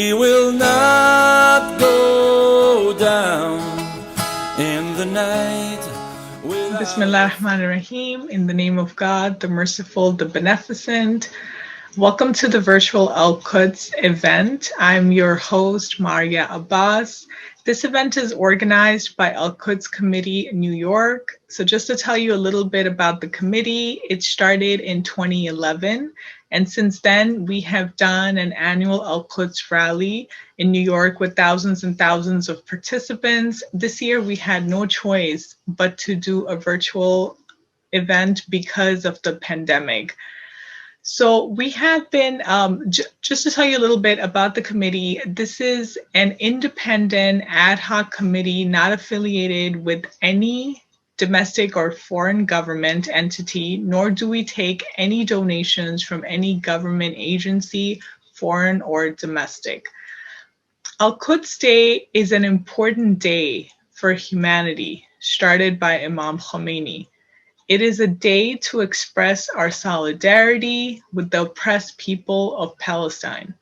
We will not go down in the night without Bismillah ar-Rahman ar-Rahim, in the name of God, the merciful, the beneficent. Welcome to the virtual Al-Quds event. I'm your host, Maria Abbas. This event is organized by Al-Quds Committee in New York. So just to tell you a little bit about the committee, it started in 2011. And since then, we have done an annual Al-Quds rally in New York with thousands and thousands of participants. This year, we had no choice but to do a virtual event because of the pandemic. So we have been, just to tell you a little bit about the committee, this is an independent ad hoc committee not affiliated with any domestic or foreign government entity, nor do we take any donations from any government agency, foreign or domestic. Al-Quds Day is an important day for humanity, started by Imam Khomeini. It is a day to express our solidarity with the oppressed people of Palestine.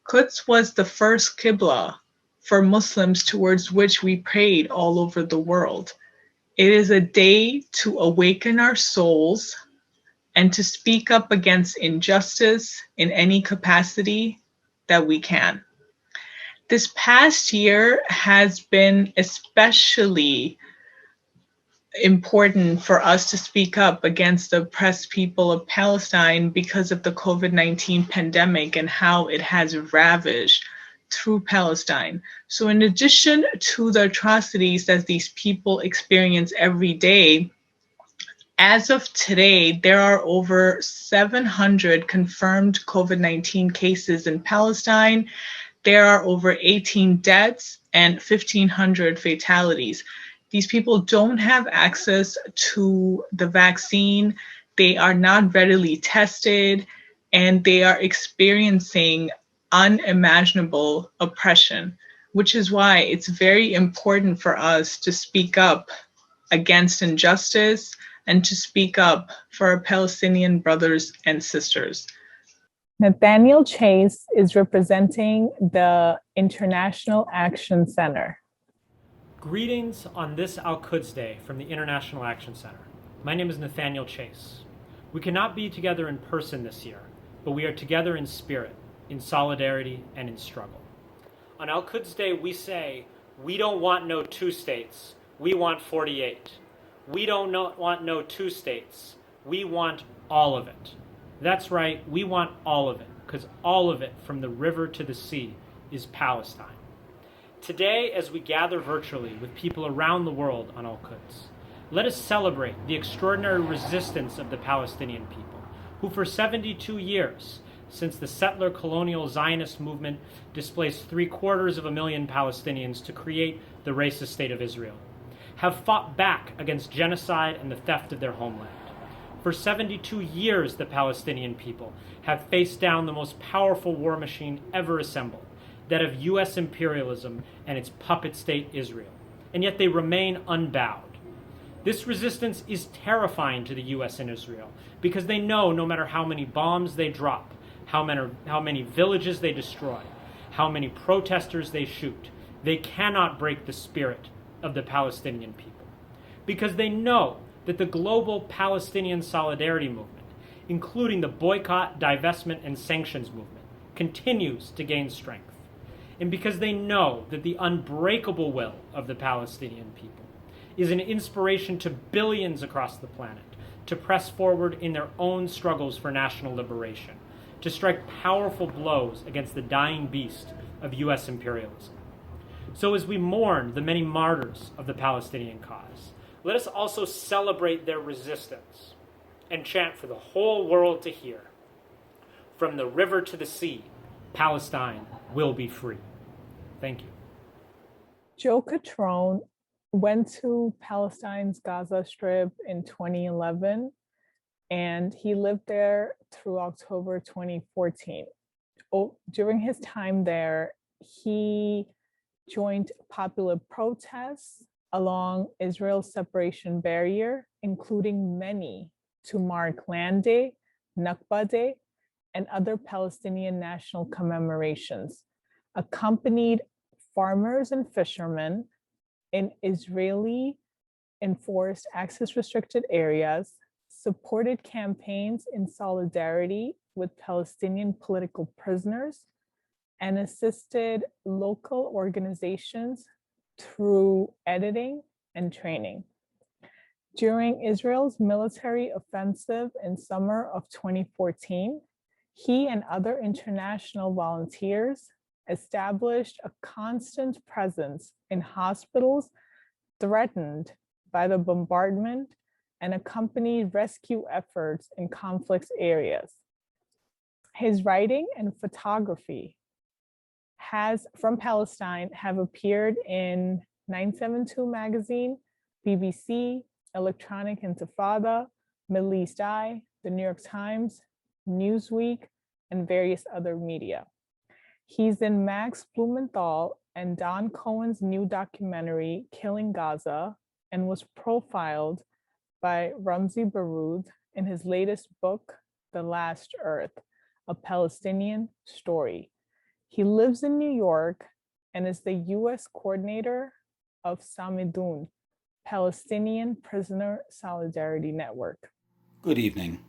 Quds was the first Qibla for Muslims towards which we prayed all over the world. It is a day to awaken our souls and to speak up against injustice in any capacity that we can. This past year has been especially important for us to speak up against the oppressed people of Palestine because of the COVID-19 pandemic and how it has ravaged through Palestine. So in addition to the atrocities that these people experience every day, as of today, there are over 700 confirmed COVID-19 cases in Palestine. There are over 18 deaths and 1,500 fatalities. These people don't have access to the vaccine. They are not readily tested, and they are experiencing unimaginable oppression, which is why it's very important for us to speak up against injustice and to speak up for our Palestinian brothers and sisters. Nathaniel Chase is representing the International Action Center. Greetings on this Al-Quds Day from the International Action Center. My name is Nathaniel Chase. We cannot be together in person this year, but we are together in spirit, in solidarity, and in struggle. On Al-Quds Day, we say, we don't want no two states, we want 48. We don't want no two states, we want all of it. That's right, we want all of it, because all of it, from the river to the sea, is Palestine. Today, as we gather virtually with people around the world on Al-Quds, let us celebrate the extraordinary resistance of the Palestinian people, who for 72 years, since the settler colonial Zionist movement displaced 750,000 Palestinians to create the racist state of Israel, have fought back against genocide and the theft of their homeland. For 72 years, the Palestinian people have faced down the most powerful war machine ever assembled, that of U.S. imperialism and its puppet state Israel, and yet they remain unbowed. This resistance is terrifying to the U.S. and Israel because they know no matter how many bombs they drop, how many villages they destroy, how many protesters they shoot, they cannot break the spirit of the Palestinian people. Because they know that the global Palestinian solidarity movement, including the boycott, divestment, and sanctions movement, continues to gain strength. And because they know that the unbreakable will of the Palestinian people is an inspiration to billions across the planet to press forward in their own struggles for national liberation, to strike powerful blows against the dying beast of U.S. imperialism. So as we mourn the many martyrs of the Palestinian cause, let us also celebrate their resistance and chant for the whole world to hear, from the river to the sea, Palestine will be free. Thank you. Joe Catrone went to Palestine's Gaza Strip in 2011, and he lived there through October 2014. During his time there, he joined popular protests along Israel's separation barrier, including many to mark Land Day, Nakba Day, and other Palestinian national commemorations. accompanied farmers and fishermen in Israeli enforced access restricted areas, supported campaigns in solidarity with Palestinian political prisoners, and assisted local organizations through editing and training. During Israel's military offensive in summer of 2014, he and other international volunteers established a constant presence in hospitals threatened by the bombardment and accompanied rescue efforts in conflict areas. His writing and photography from Palestine have appeared in 972 magazine, BBC, Electronic Intifada, Middle East Eye, the New York Times, Newsweek, and various other media. He's in Max Blumenthal and Don Cohen's new documentary, Killing Gaza, and was profiled by Ramzi Baroud in his latest book, The Last Earth, A Palestinian Story. He lives in New York and is the US coordinator of Samidun, Palestinian Prisoner Solidarity Network. Good evening.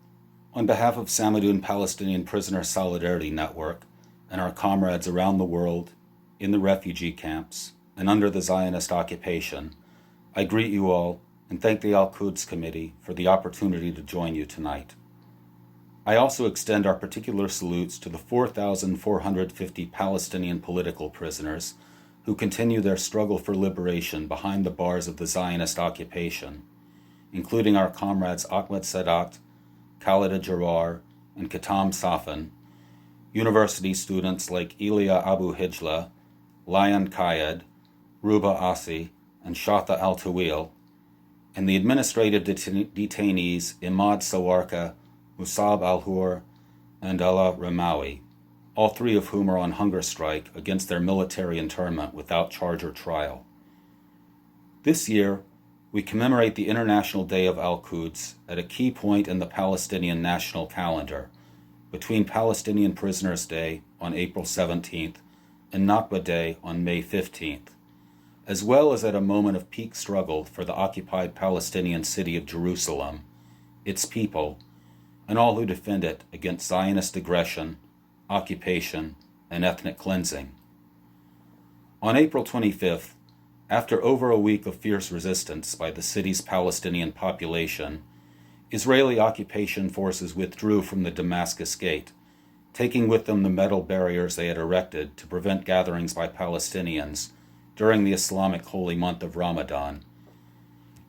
On behalf of Samidun Palestinian Prisoner Solidarity Network and our comrades around the world, in the refugee camps, and under the Zionist occupation, I greet you all and thank the Al-Quds Committee for the opportunity to join you tonight. I also extend our particular salutes to the 4,450 Palestinian political prisoners who continue their struggle for liberation behind the bars of the Zionist occupation, including our comrades Ahmed Sadat, Khalida Jarrar, and Katam Safan, university students like Ilya Abu Hijla, Lion Kayed, Ruba Asi, and Shatha Al-Tawil, and the administrative detainees Imad Sawarka, Musab Al-Hur, and Allah Ramawi, all three of whom are on hunger strike against their military internment without charge or trial. This year, we commemorate the International Day of Al-Quds at a key point in the Palestinian national calendar, between Palestinian Prisoners' Day on April 17th and Nakba Day on May 15th, as well as at a moment of peak struggle for the occupied Palestinian city of Jerusalem, its people, and all who defend it against Zionist aggression, occupation, and ethnic cleansing. On April 25th, after over a week of fierce resistance by the city's Palestinian population, Israeli occupation forces withdrew from the Damascus Gate, taking with them the metal barriers they had erected to prevent gatherings by Palestinians during the Islamic holy month of Ramadan.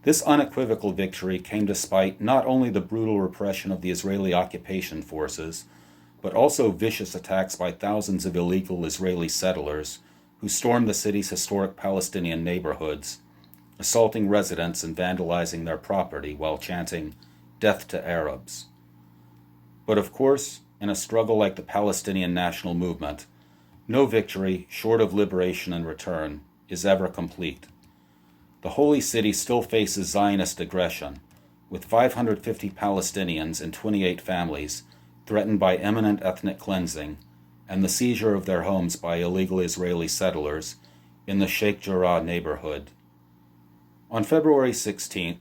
This unequivocal victory came despite not only the brutal repression of the Israeli occupation forces, but also vicious attacks by thousands of illegal Israeli settlers who stormed the city's historic Palestinian neighborhoods, assaulting residents and vandalizing their property while chanting, "Death to Arabs." But of course, in a struggle like the Palestinian national movement, no victory, short of liberation and return, is ever complete. The Holy City still faces Zionist aggression, with 550 Palestinians and 28 families threatened by imminent ethnic cleansing and the seizure of their homes by illegal Israeli settlers in the Sheikh Jarrah neighborhood. On February 16th,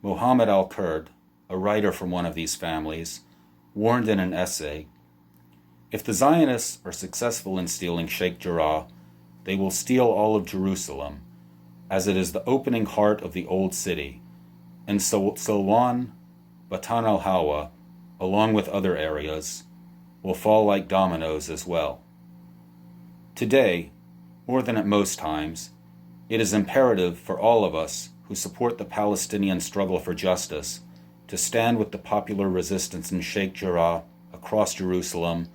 Mohammed Al-Kurd, a writer from one of these families, warned in an essay, "If the Zionists are successful in stealing Sheikh Jarrah, they will steal all of Jerusalem, as it is the opening heart of the old city, and Silwan, Batan al-Hawa, along with other areas, will fall like dominoes as well." Today, more than at most times, it is imperative for all of us who support the Palestinian struggle for justice to stand with the popular resistance in Sheikh Jarrah, across Jerusalem,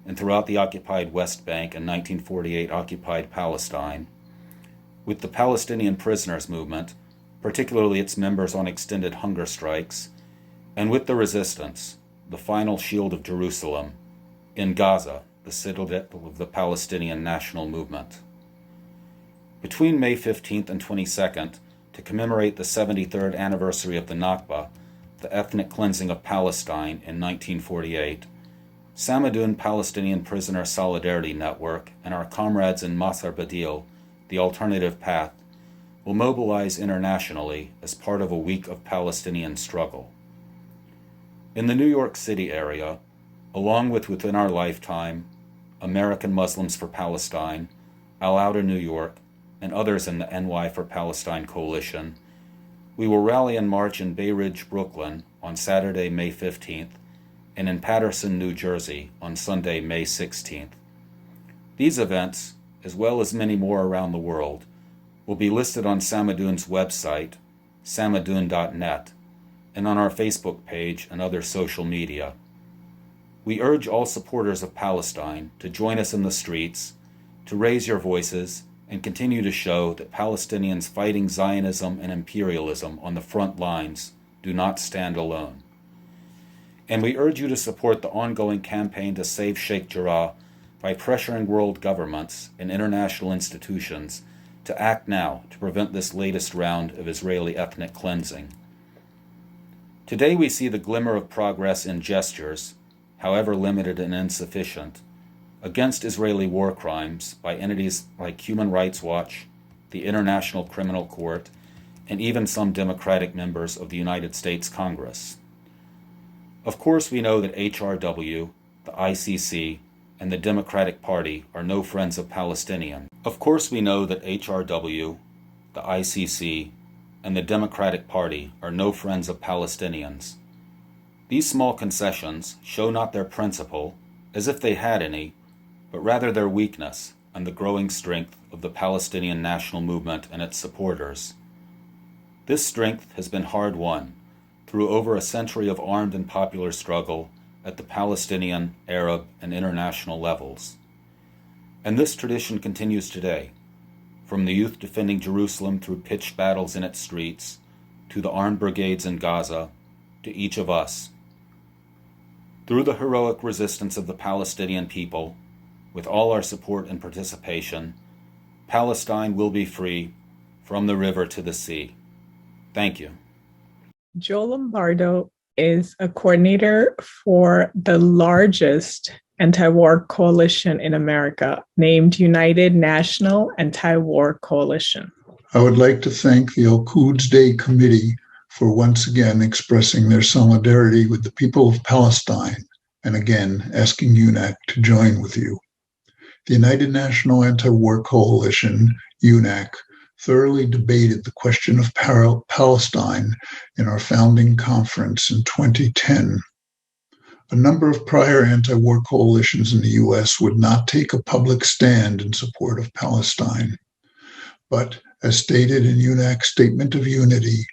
and throughout the occupied West Bank and 1948 occupied Palestine, with the Palestinian prisoners movement, particularly its members on extended hunger strikes, and with the resistance, the final shield of Jerusalem, in Gaza, the citadel of the Palestinian national movement. Between May 15th and 22nd, to commemorate the 73rd anniversary of the Nakba, the ethnic cleansing of Palestine in 1948, Samadun Palestinian Prisoner Solidarity Network and our comrades in Masar Badil, the Alternative Path, will mobilize internationally as part of a week of Palestinian struggle. In the New York City area, along with Within Our Lifetime, American Muslims for Palestine, Al-Ouda New York, and others in the NY for Palestine Coalition, we will rally and march in Bay Ridge, Brooklyn on Saturday, May 15th, and in Paterson, New Jersey on Sunday, May 16th. These events, as well as many more around the world, will be listed on Samadun's website, samadun.net, and on our Facebook page and other social media. We urge all supporters of Palestine to join us in the streets, to raise your voices, and continue to show that Palestinians fighting Zionism and imperialism on the front lines do not stand alone. And we urge you to support the ongoing campaign to save Sheikh Jarrah by pressuring world governments and international institutions to act now to prevent this latest round of Israeli ethnic cleansing. Today we see the glimmer of progress in gestures, however limited and insufficient, against Israeli war crimes by entities like Human Rights Watch, the International Criminal Court, and even some Democratic members of the United States Congress. Of course, we know that HRW, the ICC, and the Democratic Party are no friends of Palestinians. Of course, we know that HRW, the ICC, and the Democratic Party are no friends of Palestinians. These small concessions show not their principle, as if they had any, but rather their weakness and the growing strength of the Palestinian national movement and its supporters. This strength has been hard-won through over a century of armed and popular struggle at the Palestinian, Arab, and international levels. And this tradition continues today, from the youth defending Jerusalem through pitched battles in its streets, to the armed brigades in Gaza, to each of us. Through the heroic resistance of the Palestinian people, with all our support and participation, Palestine will be free from the river to the sea. Thank you. Joe Lombardo is a coordinator for the largest anti-war coalition in America, named United National Anti-War Coalition. I would like to thank the Al-Quds Day Committee for once again expressing their solidarity with the people of Palestine and again asking UNAC to join with you. The United National Anti-War Coalition, UNAC, thoroughly debated the question of Palestine in our founding conference in 2010. A number of prior anti-war coalitions in the U.S. would not take a public stand in support of Palestine. But, as stated in UNAC's Statement of Unity,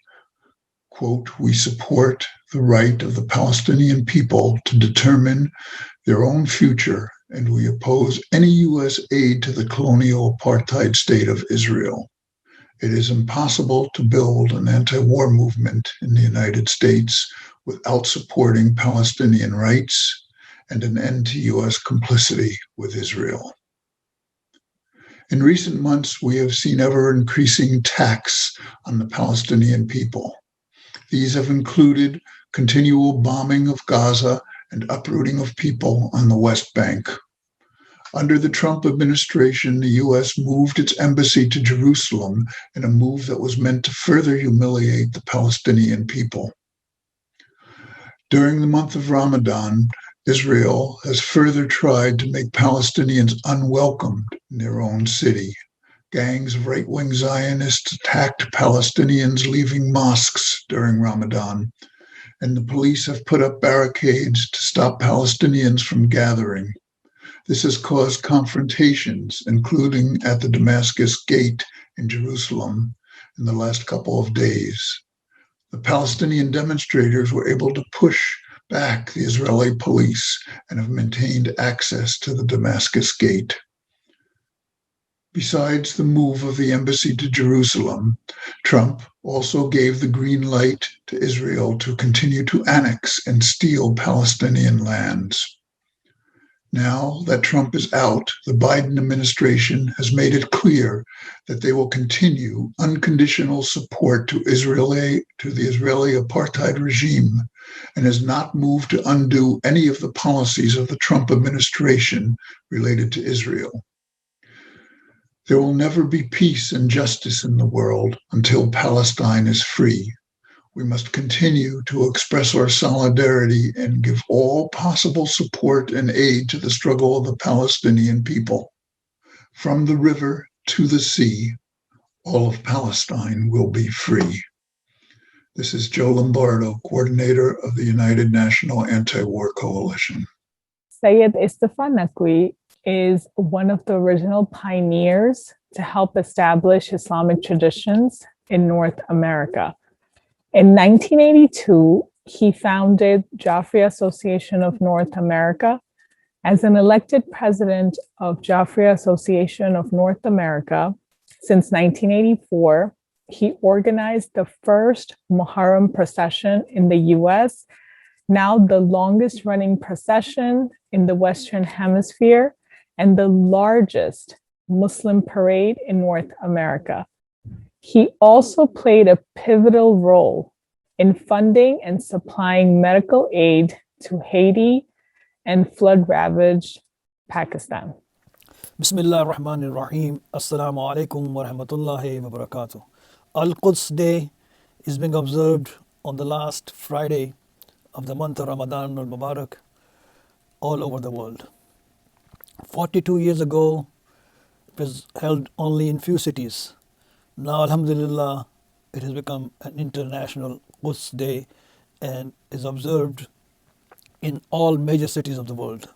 quote, "We support the right of the Palestinian people to determine their own future, and we oppose any U.S. aid to the colonial apartheid state of Israel. It is impossible to build an anti-war movement in the United States without supporting Palestinian rights and an end to U.S. complicity with Israel." In recent months, we have seen ever-increasing attacks on the Palestinian people. These have included continual bombing of Gaza and uprooting of people on the West Bank. Under the Trump administration, the U.S. moved its embassy to Jerusalem in a move that was meant to further humiliate the Palestinian people. During the month of Ramadan, Israel has further tried to make Palestinians unwelcomed in their own city. Gangs of right-wing Zionists attacked Palestinians leaving mosques during Ramadan, and the police have put up barricades to stop Palestinians from gathering. This has caused confrontations, including at the Damascus Gate in Jerusalem in the last couple of days. The Palestinian demonstrators were able to push back the Israeli police and have maintained access to the Damascus Gate. Besides the move of the embassy to Jerusalem, Trump also gave the green light to Israel to continue to annex and steal Palestinian lands. Now that Trump is out, the Biden administration has made it clear that they will continue unconditional support to the Israeli apartheid regime and has not moved to undo any of the policies of the Trump administration related to Israel. There will never be peace and justice in the world until Palestine is free. We must continue to express our solidarity and give all possible support and aid to the struggle of the Palestinian people. From the river to the sea, all of Palestine will be free. This is Joe Lombardo, coordinator of the United National Anti-War Coalition. Sayed Istafanaqui is one of the original pioneers to help establish Islamic traditions in North America. In 1982, he founded Jafria Association of North America. As an elected president of Jafria Association of North America since 1984, he organized the first Muharram procession in the US, now the longest running procession in the Western Hemisphere and the largest Muslim parade in North America. He also played a pivotal role in funding and supplying medical aid to Haiti and flood-ravaged Pakistan. Bismillah ar-Rahman ar-Rahim. Assalamu alaikum wa rahmatullahi wa barakatuh. Al-Quds Day is being observed on the last Friday of the month of Ramadan al-Mubarak all over the world. 42 years ago, it was held only in few cities. Now, alhamdulillah, it has become an international Quds Day and is observed in all major cities of the world.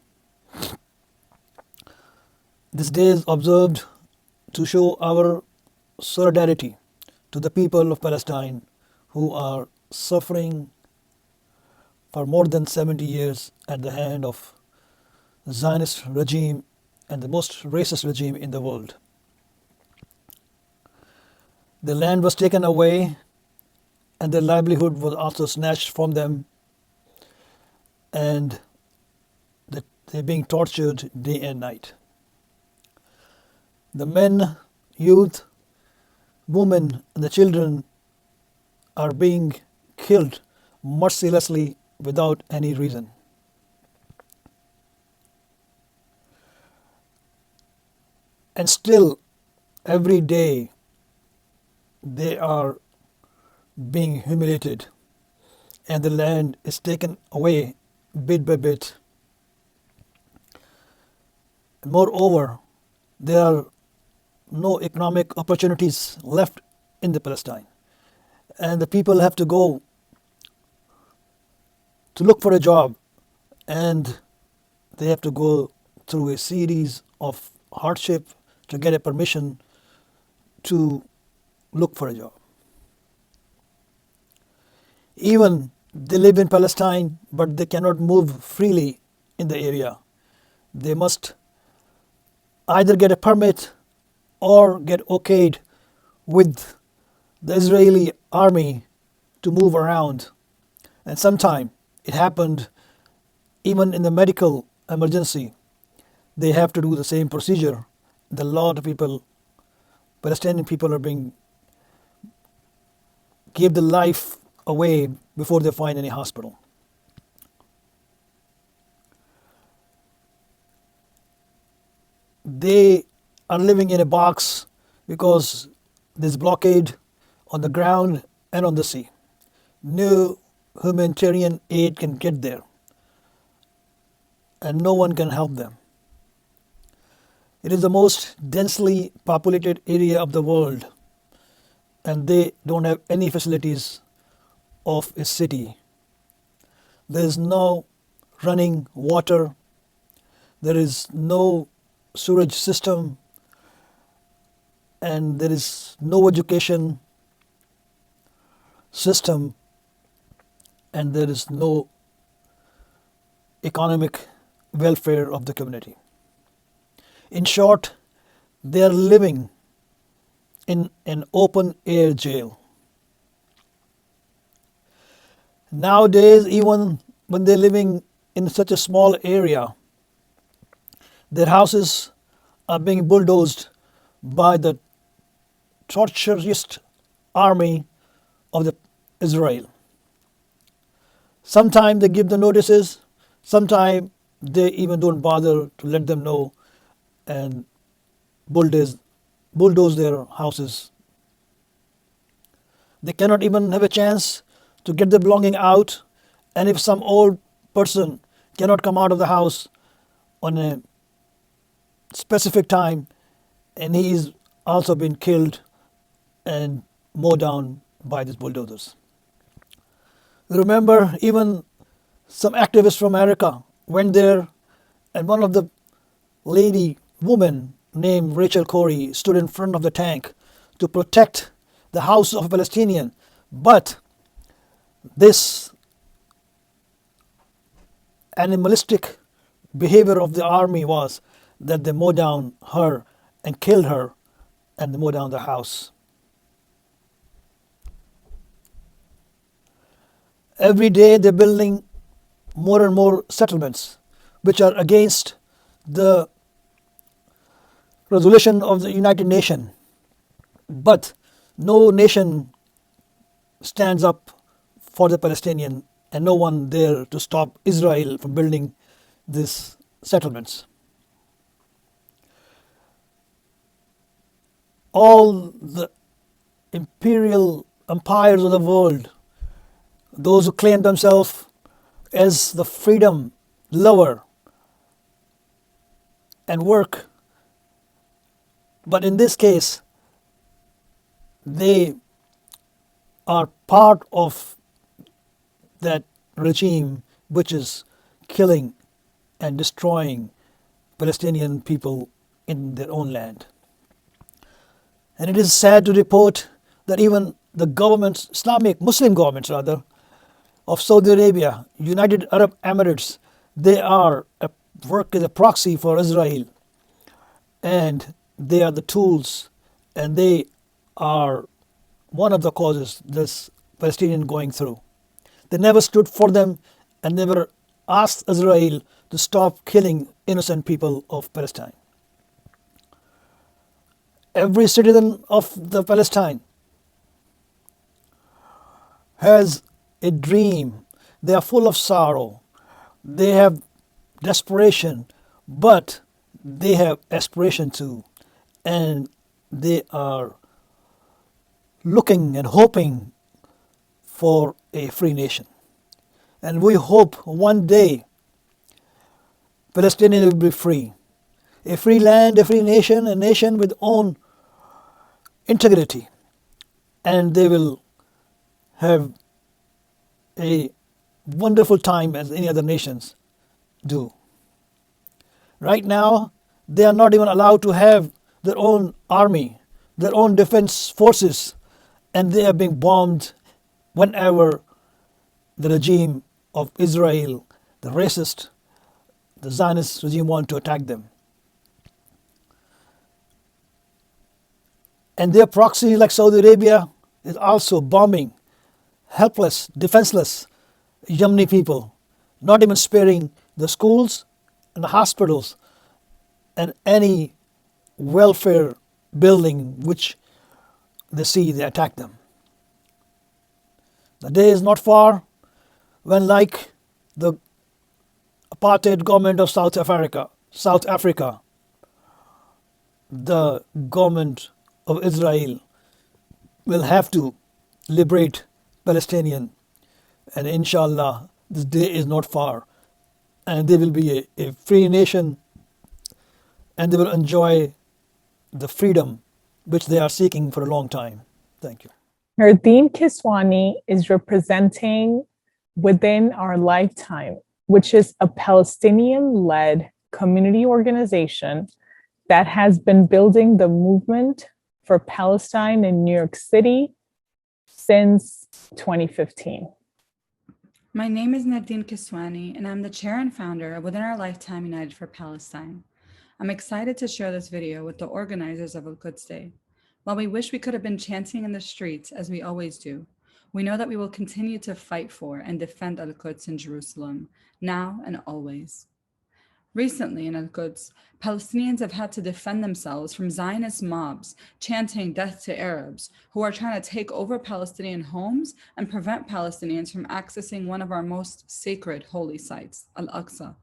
This day is observed to show our solidarity to the people of Palestine who are suffering for more than 70 years at the hand of the Zionist regime and the most racist regime in the world. The land was taken away and their livelihood was also snatched from them, and they're being tortured day and night. The men, youth, women, and the children are being killed mercilessly without any reason. And still, every day, they are being humiliated and the land is taken away bit by bit. Moreover, there are no economic opportunities left in the Palestine, and the people have to go to look for a job, and they have to go through a series of hardship to get a permission to look for a job. Even they live in Palestine, but they cannot move freely in the area. They must either get a permit or get okayed with the Israeli army to move around. And sometime it happened even in the medical emergency. They have to do the same procedure. A lot of people, Palestinian people, are being give the life away before they find any hospital. They are living in a box because there's blockade on the ground and on the sea. No humanitarian aid can get there, and no one can help them. It is the most densely populated area of the world, and they don't have any facilities of a city. There is no running water, there is no sewage system, and there is no education system, and there is no economic welfare of the community. In short, they are living in an open air jail. Nowadays, even when they're living in such a small area, their houses are being bulldozed by the torturist army of Israel. Sometimes they give the notices, sometimes they even don't bother to let them know and bulldoze their houses. They cannot even have a chance to get their belonging out, and if some old person cannot come out of the house on a specific time, and he is also been killed and mowed down by these bulldozers. Remember, even some activists from America went there, and one of the woman named Rachel Corrie stood in front of the tank to protect the house of a Palestinian. But this animalistic behavior of the army was that they mowed down her and killed her, and they mowed down the house. Every day they're building more and more settlements which are against the resolution of the United Nations. But no nation stands up for the Palestinian, and no one there to stop Israel from building these settlements. All the imperial empires of the world, those who claim themselves as the freedom lover and work, but in this case they are part of that regime which is killing and destroying Palestinian people in their own land. And it is sad to report that even the governments, Islamic Muslim governments rather, of Saudi Arabia, United Arab Emirates, they work as a proxy for Israel, and they are the tools, and they are one of the causes this Palestinian going through. They never stood for them and never asked Israel to stop killing innocent people of Palestine. Every citizen of the Palestine has a dream. They are full of sorrow. They have desperation, but they have aspiration too. And they are looking and hoping for a free nation. And we hope one day Palestinians will be free. A free land, a free nation, a nation with own integrity. And they will have a wonderful time as any other nations do. Right now, they are not even allowed to have their own army, their own defense forces, and they are being bombed whenever the regime of Israel, the racist, the Zionist regime want to attack them. And their proxy like Saudi Arabia is also bombing helpless, defenseless Yemeni people, not even sparing the schools and the hospitals and any welfare building which they see, they attack them. The day is not far when, like the apartheid government of South Africa, the government of Israel will have to liberate Palestinian, and inshallah this day is not far, and they will be a free nation, and they will enjoy the freedom which they are seeking for a long time. Thank you. Nardeen Kiswani is representing Within Our Lifetime, which is a Palestinian-led community organization that has been building the movement for Palestine in New York City since 2015. My name is Nardeen Kiswani, and I'm the chair and founder of Within Our Lifetime United for Palestine. I'm excited to share this video with the organizers of Al-Quds Day. While we wish we could have been chanting in the streets as we always do, we know that we will continue to fight for and defend Al-Quds in Jerusalem, now and always. Recently in Al-Quds, Palestinians have had to defend themselves from Zionist mobs chanting death to Arabs who are trying to take over Palestinian homes and prevent Palestinians from accessing one of our most sacred holy sites, Al-Aqsa.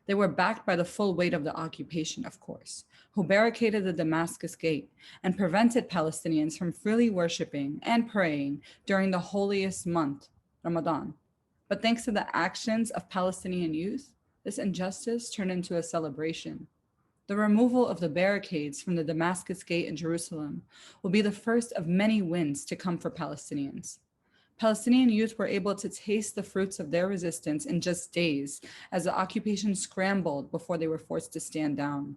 They were backed by the full weight of the occupation, of course, who barricaded the Damascus Gate and prevented Palestinians from freely worshiping and praying during the holiest month, Ramadan. But thanks to the actions of Palestinian youth, this injustice turned into a celebration. The removal of the barricades from the Damascus Gate in Jerusalem will be the first of many wins to come for Palestinians. Palestinian youth were able to taste the fruits of their resistance in just days as the occupation scrambled before they were forced to stand down.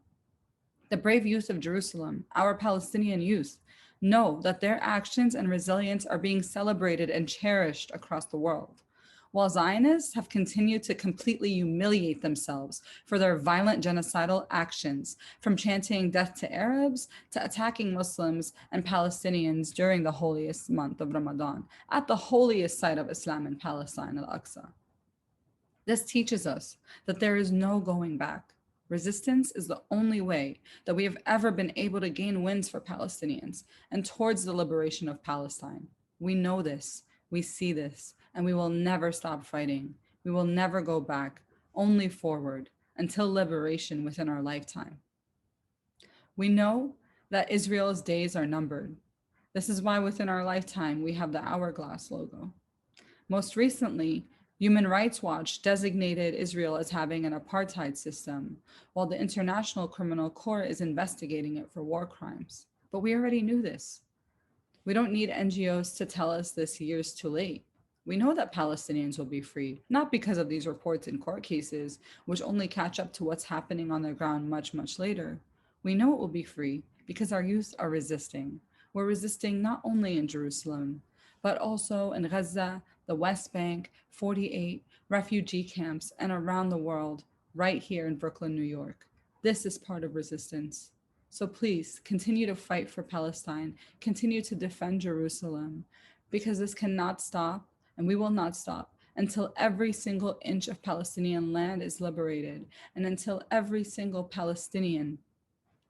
The brave youth of Jerusalem, our Palestinian youth, know that their actions and resilience are being celebrated and cherished across the world. While Zionists have continued to completely humiliate themselves for their violent genocidal actions, from chanting death to Arabs to attacking Muslims and Palestinians during the holiest month of Ramadan, at the holiest site of Islam in Palestine, Al-Aqsa. This teaches us that there is no going back. Resistance is the only way that we have ever been able to gain wins for Palestinians and towards the liberation of Palestine. We know this, we see this, and we will never stop fighting. We will never go back, only forward, until liberation within our lifetime. We know that Israel's days are numbered. This is why within our lifetime, we have the hourglass logo. Most recently, Human Rights Watch designated Israel as having an apartheid system, while the International Criminal Court is investigating it for war crimes. But we already knew this. We don't need NGOs to tell us this years too late. We know that Palestinians will be freed, not because of these reports in court cases, which only catch up to what's happening on the ground much, much later. We know it will be free because our youth are resisting. We're resisting not only in Jerusalem, but also in Gaza, the West Bank, 48 refugee camps, and around the world, right here in Brooklyn, New York. This is part of resistance. So please continue to fight for Palestine, continue to defend Jerusalem, because this cannot stop. And we will not stop until every single inch of Palestinian land is liberated and until every single Palestinian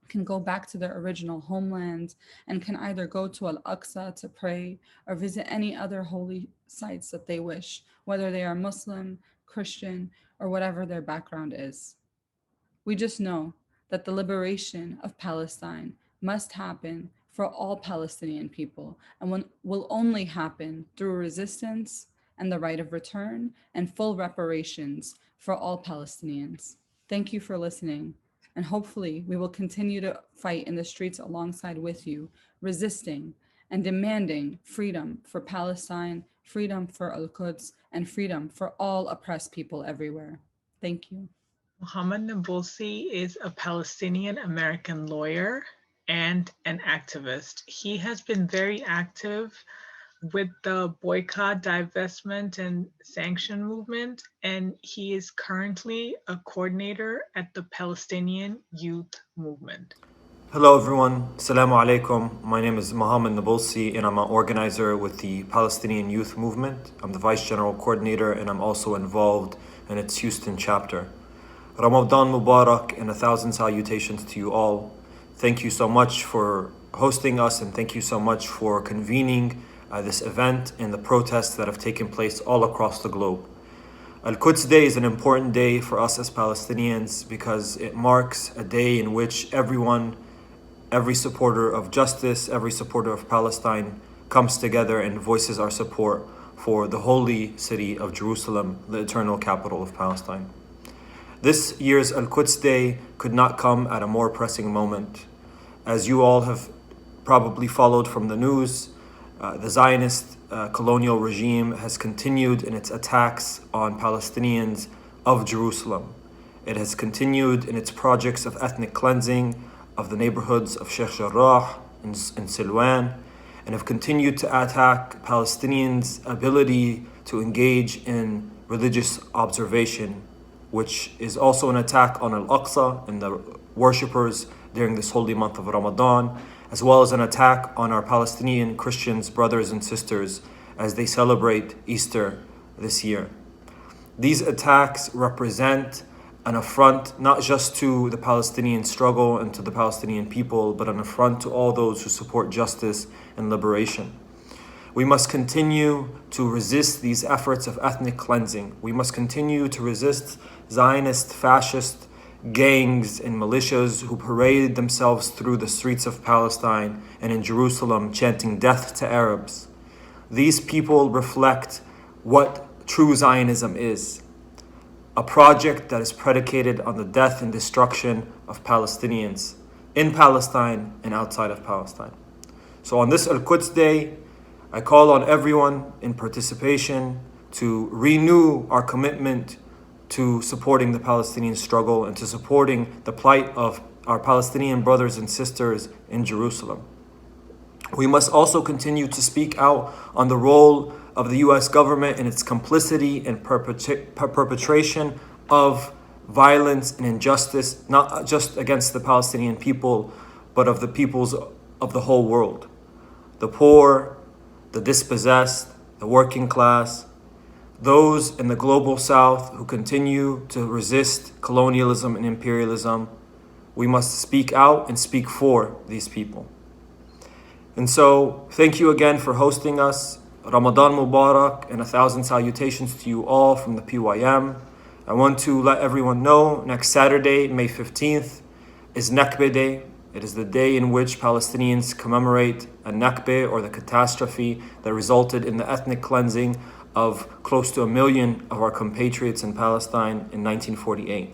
can go back to their original homeland and can either go to Al-Aqsa to pray or visit any other holy sites that they wish, whether they are Muslim, Christian, or whatever their background is. We just know that the liberation of Palestine must happen for all Palestinian people and will only happen through resistance and the right of return and full reparations for all Palestinians. Thank you for listening, and hopefully we will continue to fight in the streets alongside with you, resisting and demanding freedom for Palestine, freedom for Al-Quds, and freedom for all oppressed people everywhere. Thank you. Mohammed Nabulsi is a Palestinian American lawyer and an activist. He has been very active with the boycott, divestment, and sanction movement, and he is currently a coordinator at the Palestinian Youth Movement. Hello everyone, Assalamu alaikum. My name is Mohammed Nabulsi and I'm an organizer with the Palestinian Youth Movement. I'm the Vice General Coordinator and I'm also involved in its Houston chapter. Ramadan Mubarak and 1,000 salutations to you all. Thank you so much for hosting us and thank you so much for convening this event and the protests that have taken place all across the globe. Al-Quds Day is an important day for us as Palestinians because it marks a day in which every supporter of justice, every supporter of Palestine comes together and voices our support for the holy city of Jerusalem, the eternal capital of Palestine. This year's Al-Quds Day could not come at a more pressing moment. As you all have probably followed from the news, the Zionist colonial regime has continued in its attacks on Palestinians of Jerusalem. It has continued in its projects of ethnic cleansing of the neighborhoods of Sheikh Jarrah and Silwan, and have continued to attack Palestinians' ability to engage in religious observation, which is also an attack on Al-Aqsa and the worshippers during this holy month of Ramadan, as well as an attack on our Palestinian Christians, brothers and sisters, as they celebrate Easter this year. These attacks represent an affront not just to the Palestinian struggle and to the Palestinian people, but an affront to all those who support justice and liberation. We must continue to resist these efforts of ethnic cleansing. We must continue to resist Zionist, fascist gangs and militias who parade themselves through the streets of Palestine and in Jerusalem chanting death to Arabs. These people reflect what true Zionism is, a project that is predicated on the death and destruction of Palestinians in Palestine and outside of Palestine. So on this Al-Quds Day, I call on everyone in participation to renew our commitment to supporting the Palestinian struggle and to supporting the plight of our Palestinian brothers and sisters in Jerusalem. We must also continue to speak out on the role of the U.S. government and its complicity and perpetration of violence and injustice, not just against the Palestinian people, but of the peoples of the whole world. The poor, the dispossessed, the working class, those in the global south who continue to resist colonialism and imperialism. We must speak out and speak for these people. And so, thank you again for hosting us. Ramadan Mubarak and 1,000 salutations to you all from the PYM. I want to let everyone know next Saturday, May 15th, is Nakba Day. It is the day in which Palestinians commemorate a Nakba, or the catastrophe that resulted in the ethnic cleansing of close to 1 million of our compatriots in Palestine in 1948.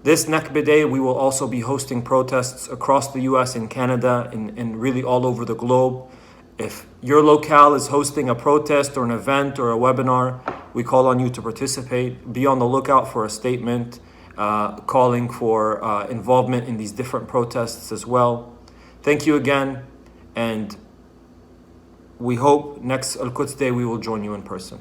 This Nakba Day, we will also be hosting protests across the US and Canada and really all over the globe. If your locale is hosting a protest or an event or a webinar, we call on you to participate. Be on the lookout for a statement calling for involvement in these different protests as well. Thank you again, and we hope next Al-Quds Day we will join you in person.